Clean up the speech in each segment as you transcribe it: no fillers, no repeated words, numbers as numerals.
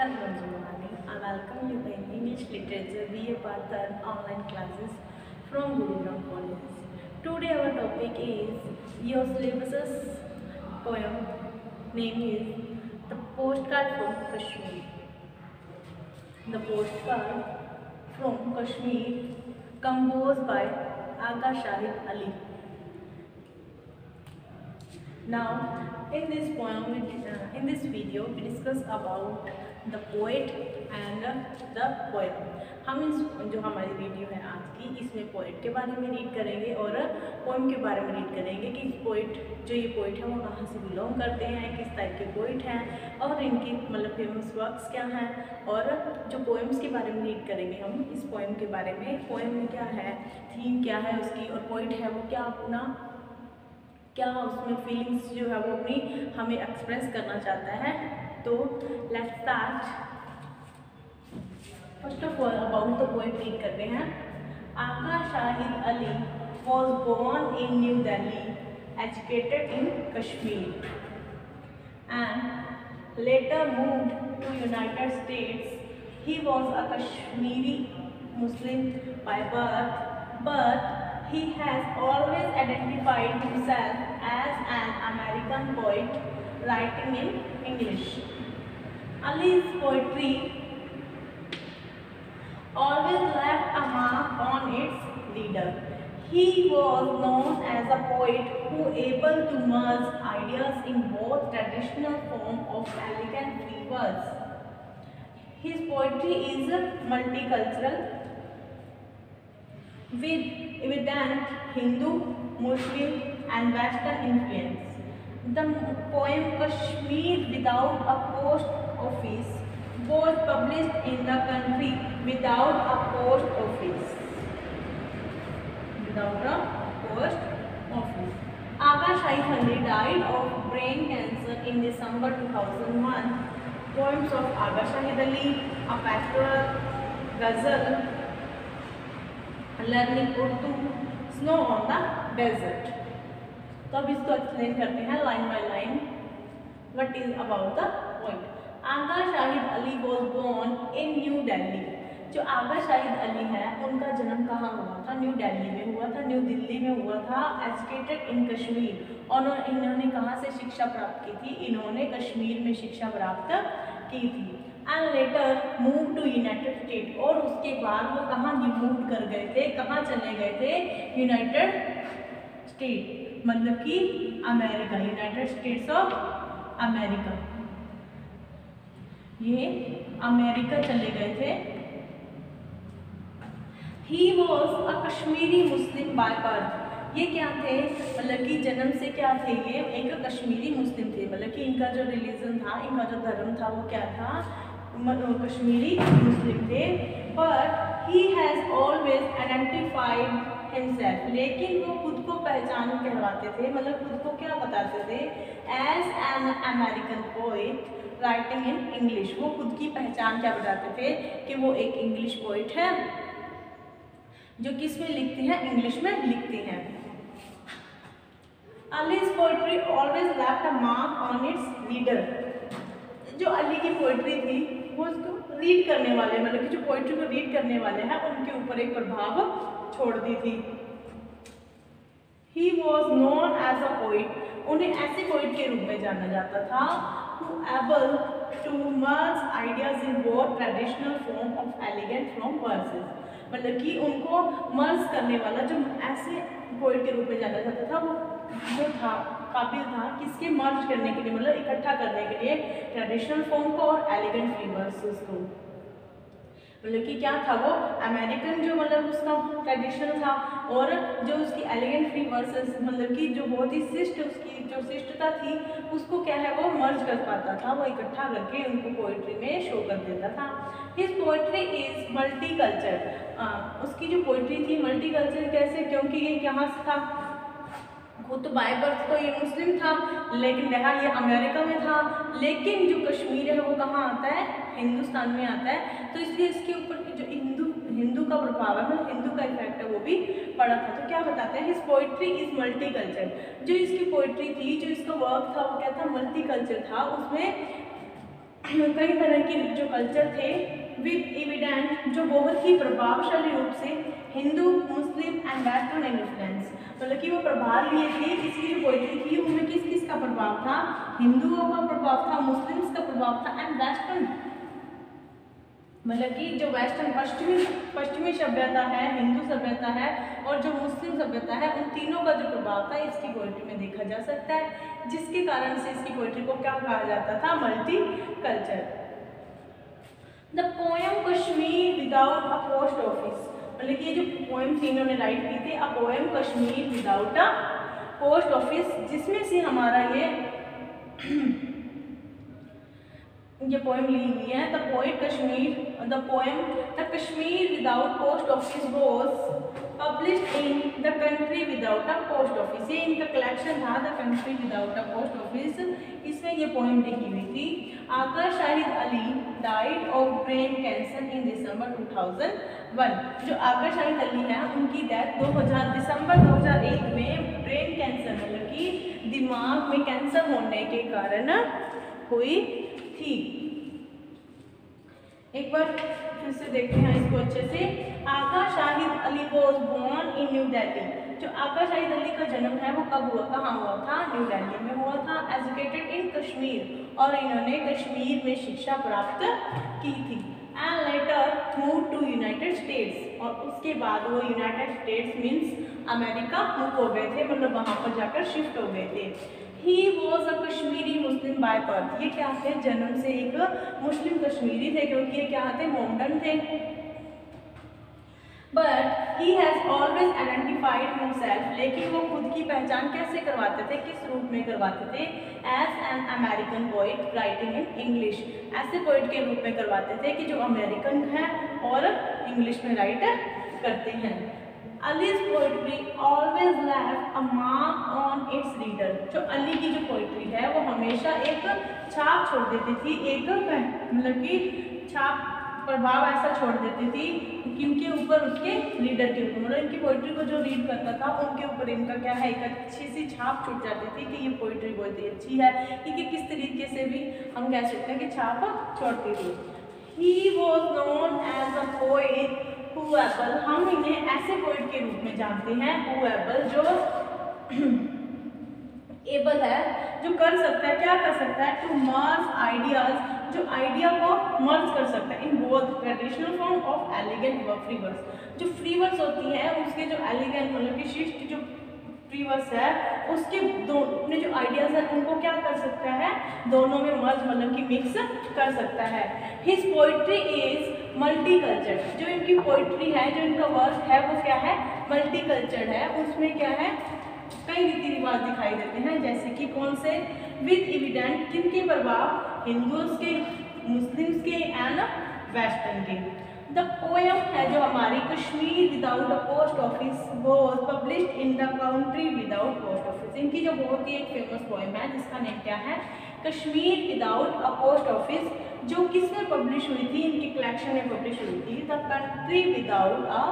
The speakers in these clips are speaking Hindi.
myself Manju Mohani. I welcome you in English Literature BA Part 3 online classes from Gurugram College. Today our topic is your syllabus's poem. Name is The Postcard from Kashmir. The Postcard from Kashmir, composed by Aga Shahid Ali. Now, in this video, we discuss about the poet and the poem. हम इस जो हमारी वीडियो है आज की, इसमें पोएट के बारे में रीड करेंगे और पोएम के बारे में रीड करेंगे कि ये पोएट है वो कहाँ से बिलोंग करते हैं, किस टाइप के पोएट हैं और इनकी मतलब फेमस वर्क्स क्या हैं, और जो पोएम्स के बारे में रीड करेंगे हम इस पोएम के बारे में, पोएम में क्या है, थीम क्या है उसकी, और पोएट है वो क्या उसमें फीलिंग्स जो है वो अपनी हमें एक्सप्रेस करना चाहता है। तो let's start. First of all about the poet read करते हैं। Agha Shahid Ali was born in New Delhi, educated in Kashmir and later moved to United States. He was a Kashmiri Muslim by birth, but he has always identified himself as an American poet writing in English. Ali's poetry always left a mark on its reader. He was known as a poet who able to merge ideas in both traditional form of elegant free verse. His poetry is multicultural with evident Hindu, Muslim and Western influence. The poem Kashmir Without a Post Office was published in the country without a post office. Aga Shahid Ali died of brain cancer in December 2001. Poems of Aga Shahid Ali, a pastoral ghazal, Learning Urdu, Snow on the Desert. तो अब इसको एक्सप्लेन करते हैं line by line. What is about the poet? Agha Shahid Ali was born in New Delhi. जो आगा शाहिद अली है उनका जन्म कहाँ हुआ था? न्यू दिल्ली में हुआ था, न्यू दिल्ली में हुआ था। एजुकेटेड इन कश्मीर, और इन्होंने कहाँ से शिक्षा प्राप्त की थी? इन्होंने कश्मीर में शिक्षा प्राप्त की थी। And later move to United State, और उसके बाद वो कहाँ मूव कर गए थे, कहाँ चले गए थे? यूनाइटेड स्टेट, मतलब कि America, United states of America, ये अमेरिका चले गए थे। ही was a Kashmiri Muslim by birth. ये क्या थे? मतलब कि जन्म से क्या थे? ये एक कश्मीरी मुस्लिम थे, मतलब कि इनका जो रिलीजन था, इनका जो धर्म था वो क्या था? कश्मीरी मुस्लिम थे। But he has always identified himself, लेकिन वो खुद को पहचान कहलाते थे, मतलब खुद को क्या बताते थे? As an American poet writing in English. वो खुद की पहचान क्या बताते थे? कि वो एक इंग्लिश पोएट है जो किस में लिखते हैं? इंग्लिश में लिखते हैं। Allies poetry always left a mark on it's reader. जो अली की पोएट्री थी वो उसको रीड करने वाले, मतलब कि जो पोएट्री को रीड करने वाले हैं उनके ऊपर एक प्रभाव छोड़ दी थी। He was known as a poet, उन्हें ऐसे पोइट के रूप में जाना जाता था who able to merge ideas in both traditional form of elegant from verses, मतलब कि उनको मर्ज करने वाला, जो ऐसे पोइट के रूप में जाना जाता था वो जो था काबिल था किसके? मर्ज करने के लिए, मतलब इकट्ठा करने के लिए ट्रेडिशनल फॉर्म को और एलिगेंट फ्री वर्सेस को। मतलब कि क्या था वो? अमेरिकन जो मतलब उसका ट्रेडिशनल था, और जो उसकी एलिगेंट फ्री वर्सेस मतलब कि जो बहुत ही उसकी जो शिष्टता थी उसको क्या है वो मर्ज कर पाता था, वो इकट्ठा करके उनको पोइट्री में शो कर देता था। His poetry is multi culture. उसकी जो पोइट्री थी मल्टी कल्चर कैसे? क्योंकि ये कहाँ से था? खुद तो बाय बर्थ तो ये मुस्लिम था, लेकिन रहा ये अमेरिका में था, लेकिन जो कश्मीर है वो कहाँ आता है? हिंदुस्तान में आता है। तो इसलिए इसके ऊपर जो हिंदू का प्रभाव है, मतलब हिंदू का इफेक्ट है वो भी पड़ा था। तो क्या बताते हैं? His poetry is multi culture. जो इसकी पोइट्री थी, जो इसका वर्क था वो क्या था? मल्टी कल्चर था। उसमें कई तरह के जो कल्चर थे विद एविडेंट, जो बहुत ही प्रभावशाली रूप से Hindu, Muslim and western influence, मतलब कि वो प्रभाव लिए थे। इसकी जो पोइट्री थी उनमें किस किस का प्रभाव था? हिंदुओं का प्रभाव था, मुस्लिम्स का प्रभाव था एंड वेस्टर्न, मतलब कि जो वेस्टर्न पश्चिमी सभ्यता है, हिंदू सभ्यता है और जो मुस्लिम सभ्यता है, उन तीनों का जो प्रभाव था इसकी पोइट्री में देखा जा सकता है, जिसके कारण से इसकी पोइट्री को क्या कहा जाता था? Multi culture. The poem Kashmir without a post office, मतलब कि ये जो पोएम थी इन्होंने राइट की थी, a poem Kashmir without a post office, जिसमें से हमारा ये पोएम ली हुई है। The poet Kashmir, the poem the Kashmir without post office was published in the country without a post office, ये इनका कलेक्शन था the country without a post office, इसमें ये पोएम लिखी हुई थी। Agha Shahid Ali died of brain cancer in December 2001, जो आका शाहिद अली हैं उनकी डेथ दिसंबर 2001 में ब्रेन कैंसर, मतलब कि दिमाग में कैंसर होने के कारण हुई थी। एक बार फिर से देखते हैं इसको अच्छे से। Agha Shahid Ali was born in New Delhi, जो आका शाहिद अली का जन्म है वो कब हुआ, कहाँ हुआ था? न्यू दिल्ली में हुआ था। एजुकेटेड इन कश्मीर, और इन्होंने कश्मीर में शिक्षा प्राप्त की थी। And later move to United States, और उसके बाद वो United States means America move हो गए थे, मतलब वहाँ पर जाकर शिफ्ट हो गए थे। He was a Kashmiri Muslim by birth, ये क्या थे? जन्म से एक मुस्लिम कश्मीरी थे, क्योंकि ये क्या थे? मोमडन थे। But he has always identified himself, लेकिन वो खुद की पहचान कैसे करवाते थे, किस रूप में करवाते थे? As an American poet writing in English, ऐसे पोइट के रूप में करवाते थे कि जो अमेरिकन है और इंग्लिश में राइट करते हैं। Allies poetry always left a mark on it's reader, जो अली की जो पोइट्री है वो हमेशा एक छाप छोड़ देती थी, एक मतलब कि छाप प्रभाव ऐसा छोड़ देती थी किनके ऊपर? उसके रीडर के ऊपर, मतलब इनकी पोइट्री को जो रीड करता था उनके ऊपर इनका क्या है? एक अच्छी सी छाप छूट जाती थी कि ये पोइट्री बहुत ही अच्छी है, कि किस तरीके से भी हम कह सकते हैं कि छाप छोड़ती थी। He was known as a poet whoever, हम इन्हें ऐसे पोइट के रूप में जानते हैं whoever, जो एबल है, जो कर सकता है, क्या कर सकता है? टू मर्ज आइडियाज, जो आइडिया को मर्ज कर सकता है in both traditional form of elegant व फ्री वर्स, जो फ्री वर्स होती है उसके जो एलिगेंट मतलब कि शिष्ट जो फ्री वर्स है उसके अपने जो आइडियाज है उनको क्या कर सकता है? दोनों में मर्ज मतलब कि मिक्स कर सकता है। His poetry is multi culture, जो इनकी पोइट्री है, जो इनका वर्क है वो क्या है? मल्टी कल्चर है। उसमें क्या है? कई रीति रिवाज दिखाई देते हैं, जैसे कि कौन से? विद एविडेंट, किनके प्रभाव? हिंदूज के, मुस्लिम्स के एंड वेस्टर्न के। द पोएम है जो हमारी Kashmir without a post office was published in the country without post office, इनकी जो बहुत ही एक फेमस पोएम है जिसका नेम क्या है? Kashmir without a post office, जो किस में पब्लिश हुई थी? इनकी कलेक्शन में पब्लिश हुई थी the country without a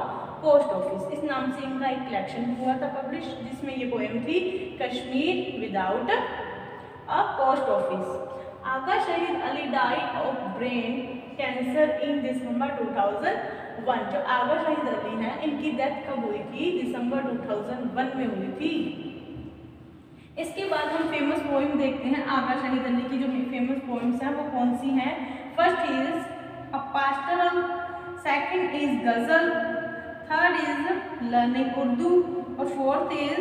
post office, इस नाम से इनका एक कलेक्शन हुआ था पब्लिश, जिसमें ये पोएम थी Kashmir without a post office. Agha Shahid Ali died of brain cancer in December 2001, जो आका शाहिद अली हैं इनकी डेथ कब हुई थी? दिसंबर 2001 में हुई थी। इसके बाद हम फेमस पोएम देखते हैं। आका शाहिद अली की जो फेमस पोएम्स हैं वो कौन सी हैं? First is a pastoral, second is Ghazal, third is learning Urdu और fourth is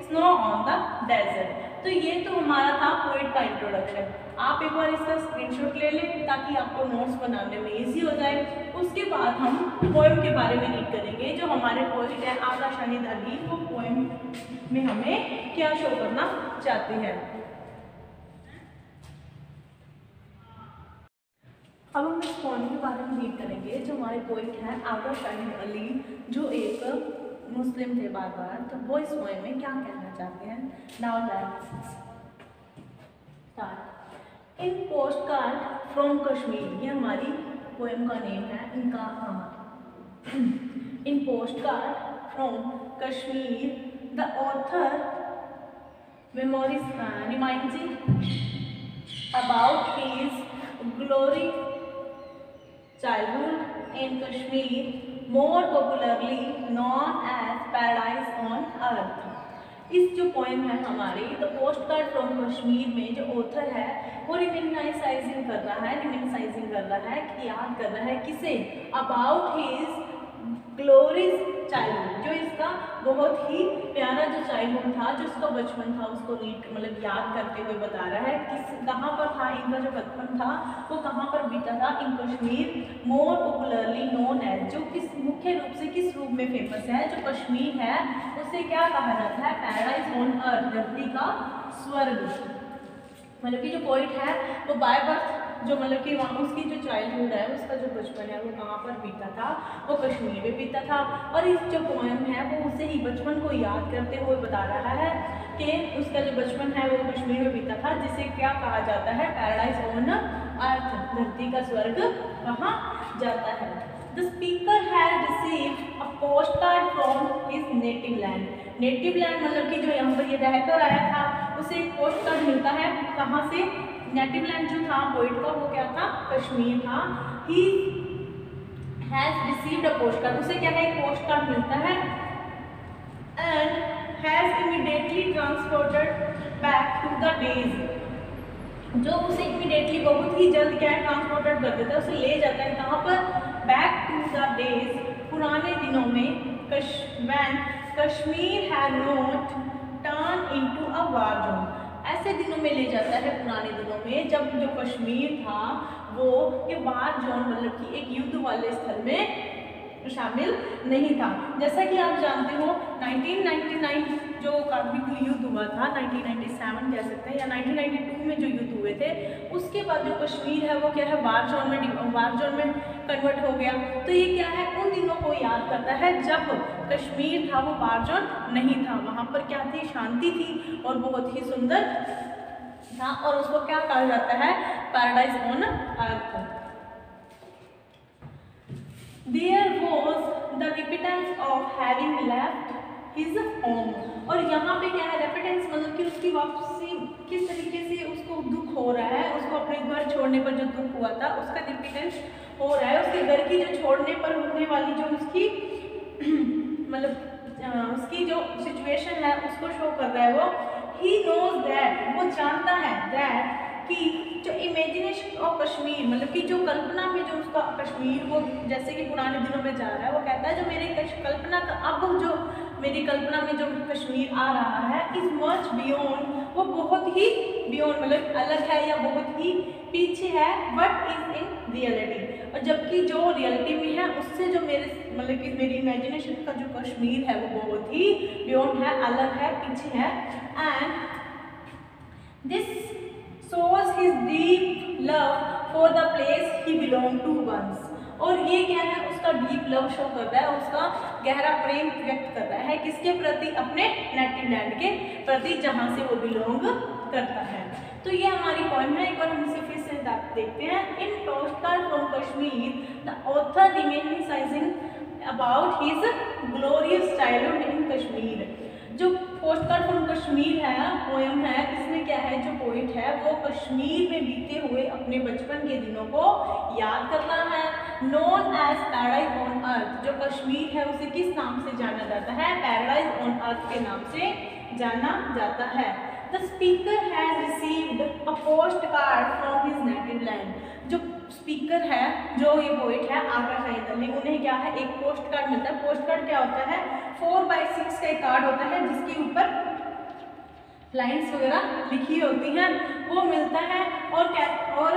snow on the desert. तो ये तो हमारा था पोएट का इंट्रोडक्शन। आप एक बार इसका स्क्रीनशॉट ले लें ताकि आपको नोट्स बनाने में इजी हो जाए। उसके बाद हम पोएम के बारे में रीड करेंगे। जो हमारे पोएट हैं आका शाहिद अली, वो पोएम में हमें क्या शो करना चाहते हैं। अब हम इस पोएम के बारे में रीड करेंगे। जो हमारे पोएट हैं आका शाहिद अली, जो एक मुस्लिम थे बार, तो वो इस पोएम में क्या कहना चाहते हैं। Now let's start. In post card from Kashmir, ये हमारी पोएम का नेम है, इनका in post card from Kashmir the author memories reminding about his glory childhood in Kashmir, more popularly known as paradise on earth. इस जो पोएम है हमारी the post card from Kashmir में जो ऑथर है वो रिमिनिसाइजिंग कर रहा है कि याद कर रहा है किसे, अबाउट हिज ग्लोरीज चाइल्डहुड, जो इसका बहुत ही प्यारा जो चाइल्डहुड था, जो इसका बचपन था, उसको मतलब याद करते हुए बता रहा है किस कहाँ पर था इनका जो बचपन था वो कहाँ पर बीता था, इन Kashmir, more popularly known as, जो किस मुख्य रूप से किस रूप में फेमस है, जो कश्मीर है उसे क्या कहा जाता है, पैराडाइज ऑन अर्थ, धरती का स्वर्ग। मतलब कि जो पोइट है वो बाय बर्थ जो मतलब कि वहाँ उसकी जो चाइल्डहुड है, उसका जो बचपन है वो कहाँ पर बीता था, वो कश्मीर में बीता था। और इस जो पोएम है वो उसे ही बचपन को याद करते हुए बता रहा है कि उसका जो बचपन है वो कश्मीर में बीता था, जिसे क्या कहा जाता है, पैराडाइज ऑन अर्थ, धरती का स्वर्ग कहा जाता है। The speaker had received a post card from his native land. Native land मतलब कि जो यहाँ पर ये रहकर आया था उसे एक पोस्ट कार्ड मिलता है, कहाँ से, नेटिव लैंड जो था पोइट का वो क्या था, कश्मीर था। He has received a post card, उसे क्या है, एक पोस्ट कार्ड मिलता है, and has immediately transported back to the days, जो उसे इमीडिएटली बहुत ही जल्द क्या है ट्रांसपोर्टेड कर देता है, उसे ले जाता है कहाँ पर, बैक टू द डेज, पुराने दिनों में, when Kashmir had not turn into a war zone, ऐसे दिनों में ले जाता है, पुराने दिनों में जब जो कश्मीर था वो ये वार जोन मतलब कि एक युद्ध वाले स्थल में शामिल नहीं था। जैसा कि आप जानते हो 1999 जो कार्गिल युद्ध हुआ था, 1997 कह सकते हैं, या 1992 में जो युद्ध हुए थे, उसके बाद जो कश्मीर है वो क्या है, वार जोन में कन्वर्ट हो गया। तो ये क्या है, उन दिनों को याद करता है जब कश्मीर था वो वार जोन नहीं था, वहाँ पर क्या थी, शांति थी और बहुत ही सुंदर था, और उसको क्या कहा जाता है, paradise on earth. There was the repentance of having left his home, और यहाँ पे क्या है, रेपिटेंस मतलब कि उसकी वापसी, किस तरीके से उसको दुख हो रहा है, उसको अपने घर छोड़ने पर जो दुख हुआ था उसका रिपिटेंस हो रहा है, उसके घर की जो छोड़ने पर होने वाली जो उसकी मतलब उसकी जो सिचुएशन है उसको शो कर रहा है वो। ही नोज दैट, वो जानता है, दैट कि जो इमेजिनेशन ऑफ कश्मीर मतलब कि जो कल्पना में जो उसका कश्मीर वो जैसे कि पुराने दिनों में जा रहा है, वो कहता है जो मेरे कल्पना का अब जो मेरी कल्पना में जो कश्मीर आ रहा है, इज मच बियॉन्ड, वो बहुत ही बियॉन्ड मतलब अलग है या बहुत ही पीछे है, बट इज इन रियलिटी, और जबकि जो रियलिटी में है उससे जो मेरे मतलब कि मेरी इमेजिनेशन का जो कश्मीर है वो बहुत ही बियॉन्ड है, अलग है, पीछे है। And this shows his deep love for the place he belonged to once, और ये क्या है, उसका डीप लव शो कर रहा है, उसका गहरा प्रेम व्यक्त कर रहा है, किसके प्रति, अपने नेटिव लैंड के प्रति जहाँ से वो बिलोंग करता है। तो ये हमारी पोएम है, एक बार हम इसे फिर से देखते हैं। In post card from Kashmir the author reminiscing about his glorious childhood in Kashmir. जो पोस्ट कार्ड फ्रॉम कश्मीर है पोएम है, इसमें क्या है, जो पोइट है वो कश्मीर में बीते हुए अपने बचपन के दिनों को याद कर रहा है। Known as paradise on earth, जो कश्मीर है उसे किस नाम से जाना जाता है, पैराडाइज ऑन अर्थ के नाम से जाना जाता है। The speaker has received a post card from his native land, जो स्पीकर है, जो ये पोइट है आकाश अय्यर, उन्हें क्या है, एक पोस्ट कार्ड मिलता है। पोस्ट कार्ड क्या होता है, 4x6 का एक कार्ड होता है जिसके ऊपर लाइन्स वगैरह लिखी होती हैं, वो मिलता है। और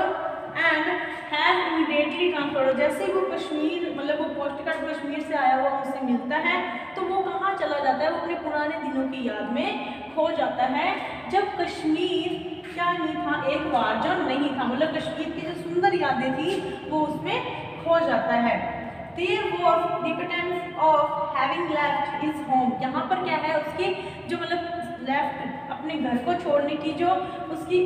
एंड हैज इमीडिएटली ट्रांसफर, जैसे वो कश्मीर मतलब वो पोस्ट कार्ड कश्मीर से आया हुआ उसे मिलता है तो वो कहाँ चला जाता है, वो अपने पुराने दिनों की याद में खो जाता है, जब कश्मीर क्या नहीं था, एक वार जोन नहीं था, मतलब कश्मीर की जो सुंदर यादें थी वो उसमें खो जाता है। There was repentance of having left his home, यहाँ पर क्या है, उसकी जो मतलब लेफ्ट अपने घर को छोड़ने की जो उसकी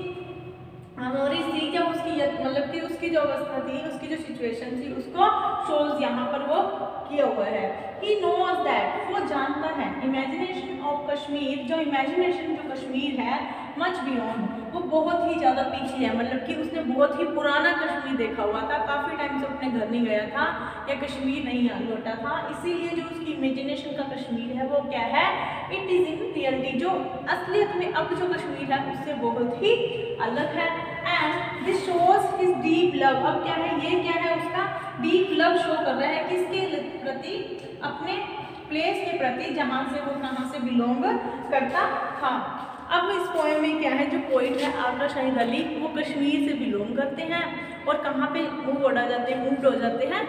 मेमोरीज थी, क्या उसकी मतलब कि उसकी जो अवस्था थी, उसकी जो सिचुएशन थी, उसको शोज यहाँ पर वो किया हुआ है। He knows that, वो जानता है, इमेजिनेशन ऑफ कश्मीर, जो इमेजिनेशन जो कश्मीर है मच बियॉन्ड, वो बहुत ही ज़्यादा पीछे है, मतलब कि उसने बहुत ही पुराना कश्मीर देखा हुआ था, काफ़ी टाइम से अपने घर नहीं गया था या कश्मीर नहीं लौटा था, इसीलिए जो उसकी इमेजिनेशन का कश्मीर है वो क्या है, इट इज़ इन रियलिटी, जो असलियत में अब जो कश्मीर है उससे बहुत ही अलग है। And this shows his deep love, अब क्या है, ये क्या है, उसका डीप लव शो कर रहा है, किसके प्रति, अपने प्लेस के प्रति जहाँ से वो कहाँ से बिलोंग करता था। अब इस पोएम में क्या है, जो पोइट है आका शाहिद अली, वो कश्मीर से बिलोंग करते हैं और कहाँ पे मूव हो जाते हैं,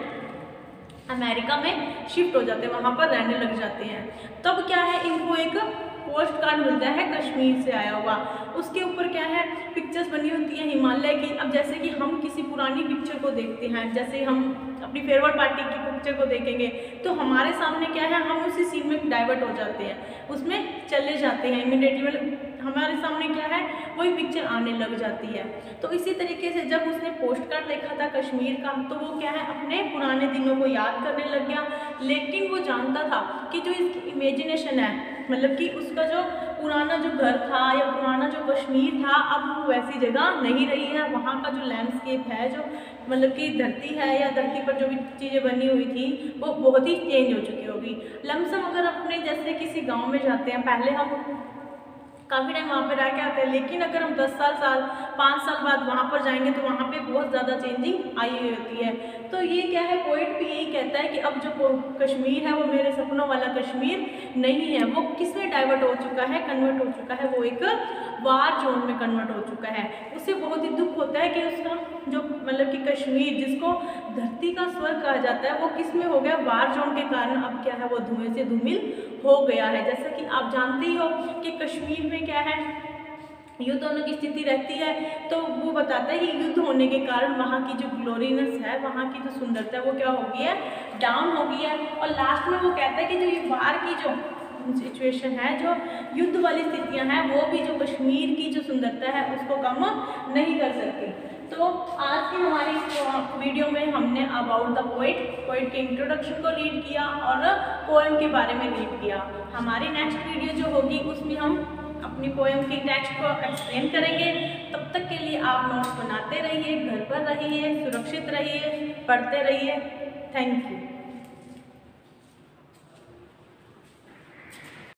अमेरिका में शिफ्ट हो जाते हैं, वहाँ पर रहने लग जाते हैं। तब क्या है, इनको एक पोस्ट कार्ड मिलता है कश्मीर से आया हुआ, उसके ऊपर क्या है, पिक्चर्स बनी होती हैं हिमालय की। अब जैसे कि हम किसी पुरानी पिक्चर को देखते हैं, जैसे हम अपनी फेयरवेल पार्टी की पिक्चर को देखेंगे तो हमारे सामने क्या है, हम उसी सीन में डाइवर्ट हो जाते हैं, उसमें चले जाते हैं इमीडिएटली, हमारे सामने क्या है, वही पिक्चर आने लग जाती है। तो इसी तरीके से जब उसने पोस्ट कार्ड लिखा था कश्मीर का, तो वो क्या है, अपने पुराने दिनों को याद करने लग गया, लेकिन वो जानता था कि जो इसकी इमेजिनेशन है, मतलब कि उसका जो पुराना जो घर था या पुराना जो कश्मीर था, अब वो वैसी जगह नहीं रही है, वहाँ का जो लैंडस्केप है, जो मतलब कि धरती है या धरती पर जो भी चीज़ें बनी हुई थी वो बहुत ही चेंज हो चुकी होगी। लमसम अगर अपने जैसे किसी गांव में जाते हैं, पहले हम काफ़ी टाइम वहाँ पे रह के आते हैं, लेकिन अगर हम 10 साल 5 साल बाद वहाँ पर जाएंगे तो वहाँ पे बहुत ज़्यादा चेंजिंग आई हुई होती है। तो ये क्या है, पोइट भी यही कहता है कि अब जो कश्मीर है वो मेरे सपनों वाला कश्मीर नहीं है, वो किस में डाइवर्ट हो चुका है, कन्वर्ट हो चुका है, वो एक वार जोन में कन्वर्ट हो चुका है। उसे बहुत ही दुख होता है कि उसका जो मतलब कि कश्मीर, जिसको धरती का स्वर्ग कहा जाता है, वो किस में हो गया, वार जोन के कारण अब क्या है, वो धुएं से धूमिल हो गया है। जैसा कि आप जानते ही हो कि कश्मीर में क्या है, युद्ध होने की स्थिति रहती है, तो वो बताता है कि युद्ध होने के कारण वहाँ की जो ग्लोरीनेस है, वहाँ की जो सुंदरता है, वो क्या हो गई है, डाउन हो गई है। और लास्ट में वो कहता है कि जो ये वार की जो सिचुएशन है, जो युद्ध वाली स्थितियाँ हैं, वो भी जो कश्मीर की जो सुंदरता है उसको कम नहीं कर सकती। तो आज की हमारी वीडियो में हमने अबाउट द पोइट के इंट्रोडक्शन को रीड किया और पोएम के बारे में रीड किया। हमारी नेक्स्ट वीडियो जो होगी उसमें हम अपनी पोएम की टेक्स्ट को एक्सप्लेन करेंगे। तब तक के लिए आप नोट्स बनाते रहिए, घर पर रहिए, सुरक्षित रहिए, पढ़ते रहिए। Thank you.